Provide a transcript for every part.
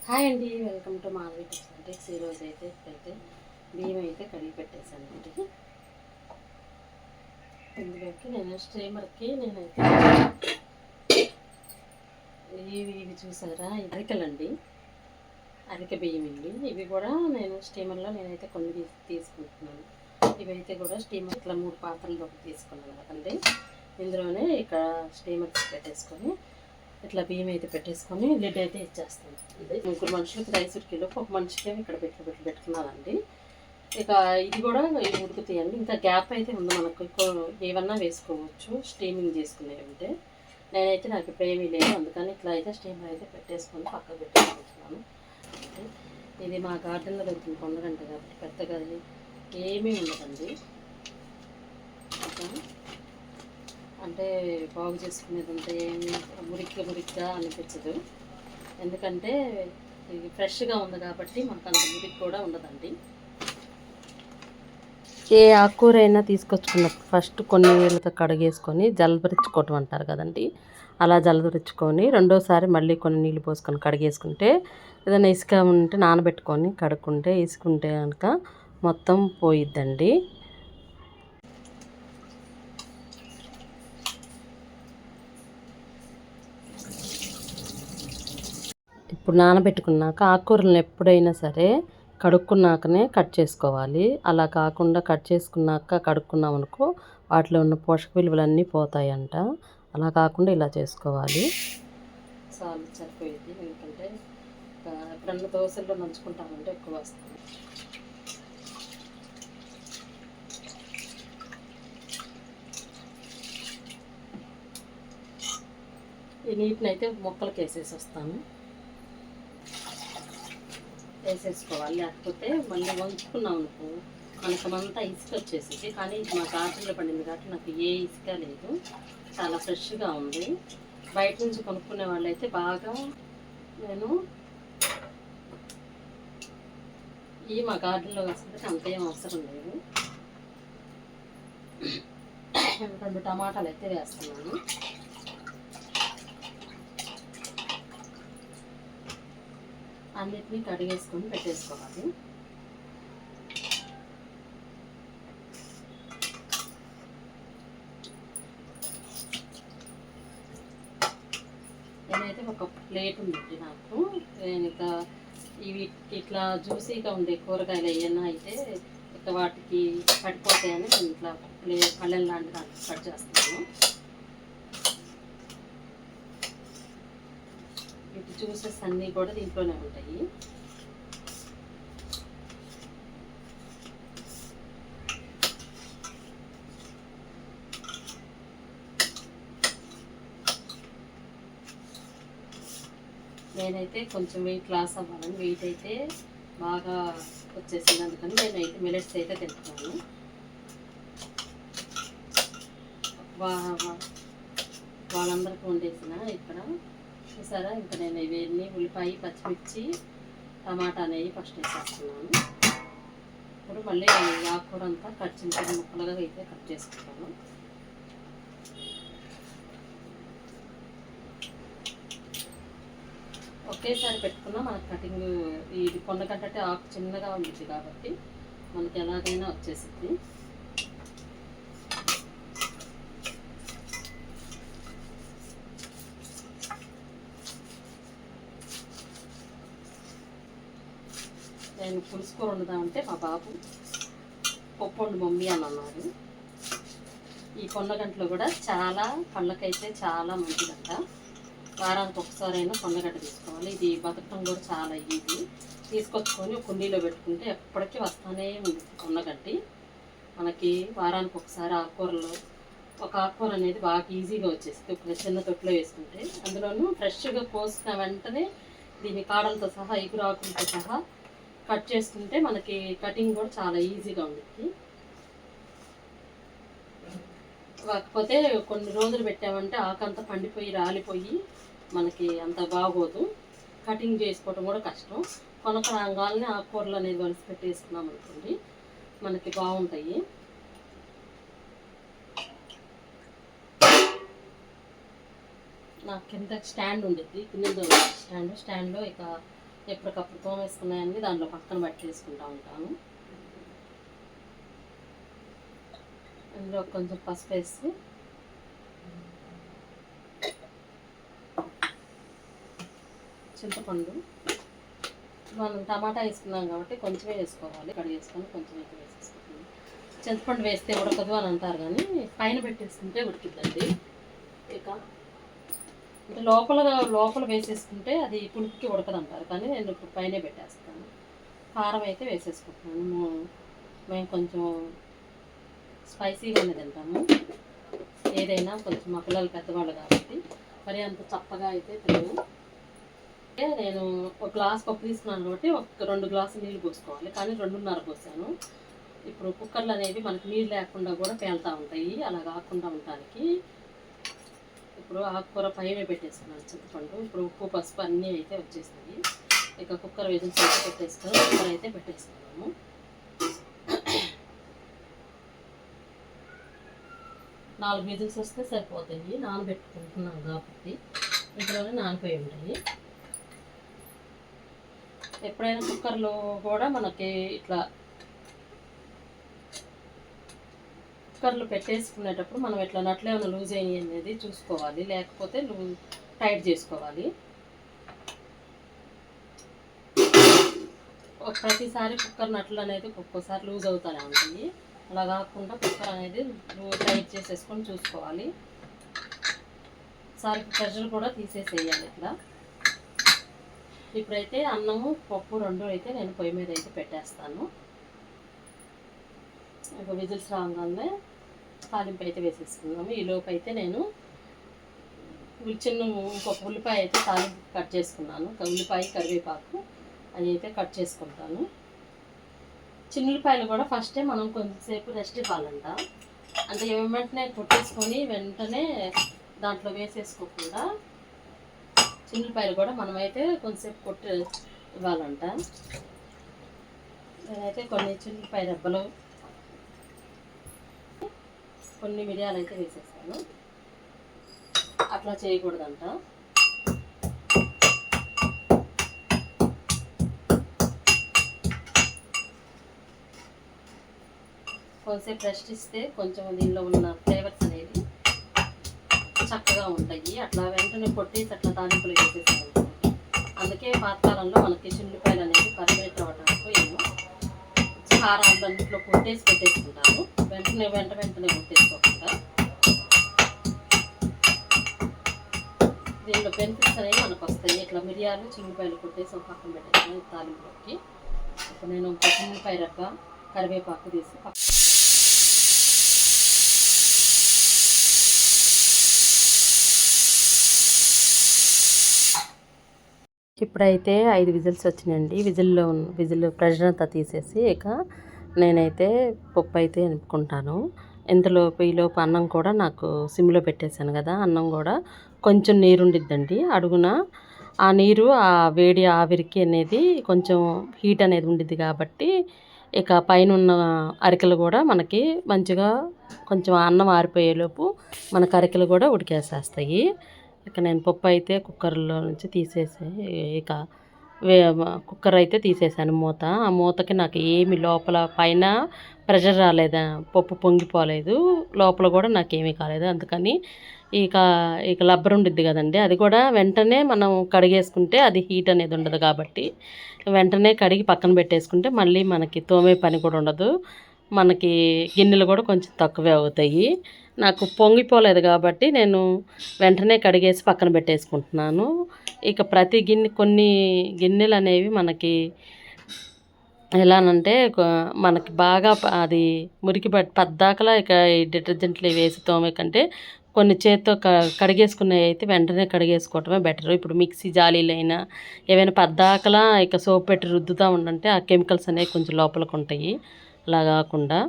Hi అండి, welcome to Madhavi cosmetics. ఈరోజు అయితే బియ్యం అయితే కడిగి పెట్టేశానండి. ఇందులోకి నేను స్టీమర్కి నేనైతే ఇవి చూసారా, అరికలండి, అరిక బియ్యం అండి. ఇవి కూడా నేను స్టీమర్లో నేనైతే కొన్ని తీసుకుంటున్నాను. ఇవైతే కూడా స్టీమర్ ఇట్లా 3 పాత్రలు తీసుకున్నాను కదండి. ఇందులోనే ఇక్కడ స్టీమర్స్ పెట్టేసుకొని ఇట్లా బియ్యం అయితే పెట్టేసుకొని లిడ్ అయితే ఇచ్చేస్తాను. ఇది 3 మనుషులకి రైస్ ఉడికేలోపు ఒక మనిషికి ఇక్కడ పెట్టుకున్నానండి. ఇక ఇది కూడా ఇవి ఉడుకుతాయండి. ఇంకా గ్యాప్ అయితే ఉంది, మనకు ఏమన్నా వేసుకోవచ్చు స్టీమింగ్ చేసుకునేవి ఉంటే. నేనైతే నాకు ఇప్పుడు ఏమీ లేదు, అందుకని ఇట్లా అయితే స్టీమర్ అయితే పెట్టేసుకొని పక్కకు పెట్టేసుకుంటున్నాను. ఇది మా గార్డెన్లో దొరికిన కొండగంట కాబట్టి పెద్దగా ఏమీ ఉండదండి. అంటే బాగు చేసుకునేది ఉంటే ఏమి మురికిగా అనిపించదు. ఎందుకంటే ఇది ఫ్రెష్గా ఉంది కాబట్టి మాకు అంత మురికి కూడా ఉండదండి. ఏ ఆకుకూర అయినా తీసుకొచ్చుకున్నప్పుడు ఫస్ట్ కొన్ని నీళ్ళతో కడిగేసుకొని జలదరించుకోవటం అంటారు కదండి. అలా జలదరించుకొని రెండోసారి మళ్ళీ కొన్ని నీళ్ళు పోసుకొని కడిగేసుకుంటే, ఏదైనా ఇసుక ఉంటే నానబెట్టుకొని కడుక్కుంటే ఇసుక ఉంటే కనుక మొత్తం పోయిద్దండి. ఇప్పుడు నానబెట్టుకున్నాక ఆకుకూరలను ఎప్పుడైనా సరే కడుక్కున్నాకనే కట్ చేసుకోవాలి. అలా కాకుండా కట్ చేసుకున్నాక కడుక్కున్నాం అనుకో వాటిలో ఉన్న పోషక విలువలన్నీ పోతాయంట. అలా కాకుండా ఇలా చేసుకోవాలి. చాలు, సరిపోయింది. ఎందుకంటే ఎప్పుడన్నా దోశల్లో నంచుకుంటామంటే ఎక్కువ వస్తుంది. ఈ నీటిని అయితే మొక్కలకి వేసేసి వస్తాను. వేసేసుకోవాలి, లేకపోతే మళ్ళీ వంచుకున్నాం అనుకో మనకమంతా ఇసుక వచ్చేసింది. కానీ ఇది మా గార్డెన్లో పడింది కాబట్టి నాకు ఏ ఇసుక లేదు, చాలా ఫ్రెష్గా ఉంది. బయట నుంచి కొనుక్కునే వాళ్ళైతే బాగా నేను మా గార్డెన్లో వేసుకుంటే అంతేం అవసరం లేదు. 2 టమాటాలు అయితే వేస్తున్నాను. అన్నిటినీ కడిగేసుకొని పెట్టేసుకోవాలి. నేనైతే ఒక ప్లేట్ ఉంది నాకు. నేను ఇక ఇవి ఇట్లా జ్యూసీగా ఉండే కూరగాయలు ఏమైనా అయితే ఇక వాటికి పడిపోతాయని నేను ఇట్లా పళ్ళెం లాంటి దాంట్లో కట్ చేస్తున్నాను. వీటి జ్యూసెస్ అన్నీ కూడా దీంట్లోనే ఉంటాయి. నేనైతే కొంచెం వెయిట్ లాస్ అవ్వాలని వెయిట్ అయితే బాగా వచ్చేసింది, అందుకని నేనైతే మిల్లెట్స్ అయితే తింటున్నాను. వాళ్ళందరికీ వండేసిన ఇక్కడ చూసారా. ఇంకా నేను ఇవన్నీ ఉల్లిపాయ, పచ్చిమిర్చి, టమాటా అనేవి ఫస్ట్ వేసేస్తున్నాను. ఇప్పుడు మళ్ళీ ఆకుకూర అంతా చిన్న ముక్కలుగా అయితే కట్ చేసుకుంటాను. ఒకేసారి పెట్టుకున్నా మనకు కటింగ్ ఇది కొండకంటే ఆకు చిన్నగా ఉంటుంది కాబట్టి మనకి ఎలాగైనా వచ్చేసింది. నేను పులుసు కూర వండుదామంటే మా బాబు పప్పు వండు మమ్మీ అని అన్నారు. ఈ కొండగంటలో కూడా చాలా కళ్ళకైతే చాలా మంచిదంట. వారానికి ఒకసారైనా కొండగడ్డ తీసుకోవాలి. ఇది బతకడం కూడా చాలా ఈజీ. తీసుకొచ్చుకొని ఒక కుండీలో పెట్టుకుంటే ఎప్పటికీ వస్తూనే ఉంది కొండగడ్డి. మనకి వారానికి ఒకసారి ఆకుకూరలో ఒక ఆకుకూర అనేది బాగా ఈజీగా వచ్చేస్తుంది. ఒక చిన్న తొట్టులో వేసుకుంటే అందులోనూ ఫ్రెష్గా కోసుకున్న వెంటనే దీని కాడలతో సహా ఎగురాకులతో సహా కట్ చేసుకుంటే మనకి కటింగ్ కూడా చాలా ఈజీగా ఉంటుంది. కాకపోతే కొన్ని రోజులు పెట్టామంటే ఆకంతా పండిపోయి రాలిపోయి మనకి అంత బాగోదు. కటింగ్ చేసుకోవటం కూడా కష్టం. కొనక రాగాలని ఆకుకూరలు అనేది వలిసి పెట్టేసుకున్నాం అనుకోండి మనకి బాగుంటాయి. నాకు కింద స్టాండ్ ఉండేది, కింద స్టాండ్లో ఇక ఎప్పటికప్పుడు తోమేసుకున్నాయని దాంట్లో పక్కన పట్టేసుకుంటూ ఉంటాను. అందులో కొంచెం పసుపు వేసి చింతపండు, మనం టమాటా వేసుకున్నాం కాబట్టి కొంచెమే వేసుకోవాలి, కడిగేసుకొని కొంచెం అయితే వేసేసుకుంటుంది. చింతపండు వేస్తే ఉడకదు అని అంటారు, కానీ పైన పెట్టేసుకుంటే ఉడికిద్దండి. ఇక అంటే లోపల వేసేసుకుంటే అది పులుపుకి ఉడకదు అంటారు, కానీ నేను ఇప్పుడు పైనే పెట్టేస్తాను. కారం అయితే వేసేసుకుంటున్నాను. మేము కొంచెం స్పైసీగానే తింటాము, ఏదైనా కొంచెం మా పిల్లలు పెద్దవాళ్ళు కాబట్టి మరి అంత చప్పగా అయితే తినము. నేను ఒక గ్లాస్ పప్పు తీసుకున్నాను కాబట్టి ఒక 2 గ్లాసులు నీళ్ళు పోసుకోవాలి, కానీ 2.5 పోసాను. ఇప్పుడు కుక్కర్లు అనేవి మనకి నీళ్ళు లేకుండా కూడా పేలుతూ ఉంటాయి, అలా కాకుండా ఉండడానికి ఇప్పుడు ఆకుకూర పైన పెట్టేసుకున్నాను చింతపండు. ఇప్పుడు ఉప్పు పసుపు అన్నీ అయితే వచ్చేసినాయి. ఇక కుక్కర్ విజిల్స్ అయితే పెట్టేసుకొని కుక్కర్ అయితే పెట్టేసుకున్నాము. 4 విజిల్స్ వస్తే సరిపోతాయి, నానబెట్టుకుంటున్నాం కాబట్టి ఇంట్లోనే నానిపోయి ఉంటాయి. ఎప్పుడైనా కుక్కర్లో కూడా మనకి ఇట్లా కుక్కర్లో పెట్టేసుకునేటప్పుడు మనం ఇట్లా నట్లు ఏమైనా లూజ్ అయ్యి అనేది చూసుకోవాలి, లేకపోతే టైట్ చేసుకోవాలి. ప్రతిసారి కుక్కర్ నట్లు అనేది ఒక్కోసారి లూజ్ అవుతూనే ఉంటుంది, అలా కాకుండా కుక్కర్ అనేది టైట్ చేసేసుకొని చూసుకోవాలి. ఒకసారి ప్రెషర్ కూడా తీసేసేయాలి ఇట్లా. ఇప్పుడైతే అన్నము పప్పు 2 అయితే నేను పొయ్యి మీద అయితే పెట్టేస్తాను. ఒక విజిల్స్ రాగానే తాలింపు అయితే వేసేసుకున్నాము. ఈలోపు అయితే నేను ఇంకొక ఉల్లిపాయ అయితే తాలింపు కట్ చేసుకున్నాను. ఉల్లిపాయ కరివేపాకు అవి అయితే కట్ చేసుకుంటాను. చిన్నులపాయలు కూడా ఫస్టే మనం కొంచెంసేపు రెస్ట్ ఇవ్వాలంట, అంటే వెంటనే కొట్టేసుకొని వెంటనే దాంట్లో వేసేసుకోకుండా చిన్నులపాయలు కూడా మనమైతే కొంచెంసేపు కొట్టి ఇవ్వాలంట. నేనైతే కొన్ని చిన్నులపాయ రెబ్బలు, కొన్ని మిరియాలు అయితే వేసేస్తాను. అట్లా చేయకూడదంట. కొంచెంసేపు రెస్ట్ ఇస్తే కొంచెం దీనిలో ఉన్న ఫ్లేవర్స్ అనేది చక్కగా ఉంటాయి. అట్లా వెంటనే కొట్టేసి అట్లా తాలింపులు వేసేసాను. అందుకే పాతకాలంలో మనకి చిల్లిపాయలు అనేది పర్మినెంట్ అవ్వడానికి ఏమో కారాలు అన్నింటిలో కొట్టేసి పెట్టేసుకుంటారు, వెంటనే కొట్టేసుకోకుండా. దీనిలో బెనిఫిట్స్ అనేవి మనకు వస్తాయి. ఇట్లా మిరియాలు చిల్లిపాయలు కొట్టేసి ఒక పక్కన పెట్టేసాను తాలింపులోకి. ఇప్పుడు నేను ఒక చిల్లిపాయ రబ్బ కరివేపాకు తీసి ఇప్పుడైతే 5 విజిల్స్ వచ్చినాయండి. విజిల్ ప్రెషర్ అంతా తీసేసి ఇక నేనైతే పప్పు అయితే నింపుకుంటాను. ఈలోపు అన్నం కూడా నాకు సిమ్లో పెట్టేశాను కదా, అన్నం కూడా కొంచెం నీరు ఉండిద్దండి అడుగున. ఆ నీరు ఆ వేడి ఆవిరికి అనేది కొంచెం హీట్ అనేది ఉండిద్ది కాబట్టి ఇక పైన ఉన్న అరికెలు కూడా మనకి మంచిగా కొంచెం అన్నం ఆరిపోయేలోపు మనకు అరికెలు కూడా ఉడికేసేస్తాయి. ఇక నేను పప్పు అయితే కుక్కర్లో నుంచి తీసేసి ఇక కుక్కర్ అయితే తీసేసాను మూత. ఆ మూతకి నాకు ఏమి లోపల పైన ప్రెషర్ రాలేదు, పప్పు పొంగిపోలేదు, లోపల కూడా నాకేమీ కాలేదు. అందుకని ఇక లబ్బర్ ఉండిద్ది కదండి, అది కూడా వెంటనే మనం కడిగేసుకుంటే అది హీట్ అనేది ఉండదు కాబట్టి వెంటనే కడిగి పక్కన పెట్టేసుకుంటే మళ్ళీ మనకి తోమే పని కూడా ఉండదు, మనకి గిన్నెలు కూడా కొంచెం తక్కువే అవుతాయి. నాకు పొంగిపోలేదు కాబట్టి నేను వెంటనే కడిగేసి పక్కన పెట్టేసుకుంటున్నాను. ఇక ప్రతి కొన్ని గిన్నెలు అనేవి మనకి ఎలానంటే మనకి బాగా అది మురికి పద్దాకలా ఇక ఈ డిటర్జెంట్లు వేసి తోమే కంటే కొన్ని చేత్తో కడిగేసుకునేవి అయితే వెంటనే కడిగేసుకోవటమే బెటర్. ఇప్పుడు మిక్సీ జాలీలైనా ఏవైనా పద్దాకలా ఇక సోప్ పెట్టి రుద్దుతూ ఉండంటే ఆ కెమికల్స్ అనేవి కొంచెం లోపలికి ఉంటాయి. అలా కాకుండా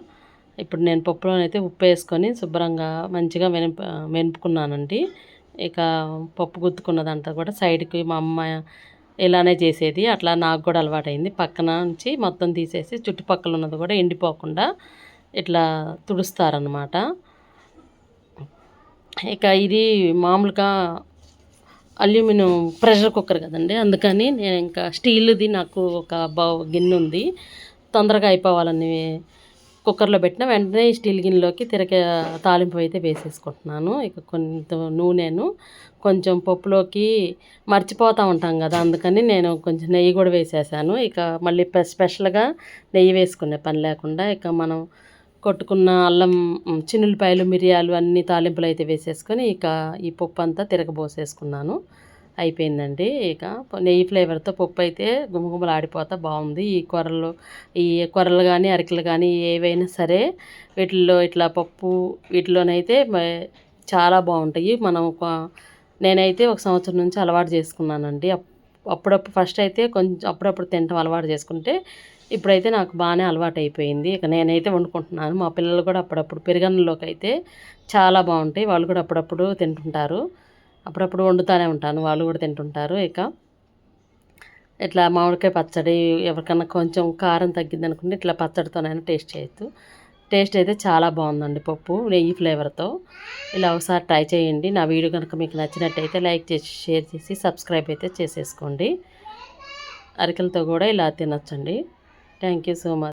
ఇప్పుడు నేను పప్పులోనైతే ఉప్పు వేసుకొని శుభ్రంగా మంచిగా వెనుపుకున్నానండి. ఇక పప్పు గుత్తుకున్నదంతా కూడా సైడ్కి మా అమ్మ ఇలానే చేసేది, అట్లా నాకు కూడా అలవాటైంది. పక్కన నుంచి మొత్తం తీసేసి చుట్టుపక్కల ఉన్నది కూడా ఎండిపోకుండా ఇట్లా తుడుస్తారనమాట. ఇక ఇది మామూలుగా అల్యూమినియం ప్రెషర్ కుక్కర్ కదండి, అందుకని నేను ఇంకా స్టీల్ది నాకు ఒక గిన్నె ఉంది. తొందరగా అయిపోవాలని కుక్కర్లో పెట్టిన వెంటనే ఈ స్టీల్ గిన్నెలోకి తాలింపు అయితే వేసేసుకుంటున్నాను. ఇక కొంత నూనెను కొంచెం పప్పులోకి మర్చిపోతూ ఉంటాం కదా, అందుకని నేను కొంచెం నెయ్యి కూడా వేసేసాను. ఇక మళ్ళీ స్పెషల్గా నెయ్యి వేసుకునే పని లేకుండా ఇక మనం కొట్టుకున్న అల్లం, చిన్నులపాయలు, మిరియాలు అన్ని తాలింపులు అయితే వేసేసుకొని ఇక ఈ పప్పు అంతా తిరగబోసేసుకున్నాను. అయిపోయిందండి. ఇక నెయ్యి ఫ్లేవర్తో పప్పు అయితే గుమగుమలాడిపోతా బాగుంది. ఈ కొర్రలు కానీ అరికెలు కానీ ఏవైనా సరే వీటిల్లో ఇట్లా పప్పు వీటిలోనైతే చాలా బాగుంటాయి. నేనైతే 1 సంవత్సరం నుంచి అలవాటు చేసుకున్నానండి. అప్పుడప్పుడు ఫస్ట్ అయితే కొంచెం అప్పుడప్పుడు తినటం అలవాటు చేసుకుంటే ఇప్పుడైతే నాకు బాగానే అలవాటు అయిపోయింది. ఇక నేనైతే వండుకుంటున్నాను. మా పిల్లలు కూడా అప్పుడప్పుడు పెరుగన్నంలోకి అయితే చాలా బాగుంటాయి. వాళ్ళు కూడా అప్పుడప్పుడు తింటుంటారు. అప్పుడప్పుడు వండుతూనే ఉంటాను, వాళ్ళు కూడా తింటుంటారు. ఇక ఇట్లా మామిడికాయ పచ్చడి ఎవరికన్నా కొంచెం కారం తగ్గింది అనుకుంటే ఇట్లా పచ్చడితోనైనా టేస్ట్ చేయొచ్చు. టేస్ట్ అయితే చాలా బాగుందండి పప్పు నెయ్యి ఫ్లేవర్తో. ఇలా ఒకసారి ట్రై చేయండి. నా వీడియో కనుక మీకు నచ్చినట్టయితే లైక్ చేసి, షేర్ చేసి, సబ్స్క్రైబ్ అయితే చేసేసుకోండి. అరికెలతో కూడా ఇలా తినొచ్చండి. Thank you so much.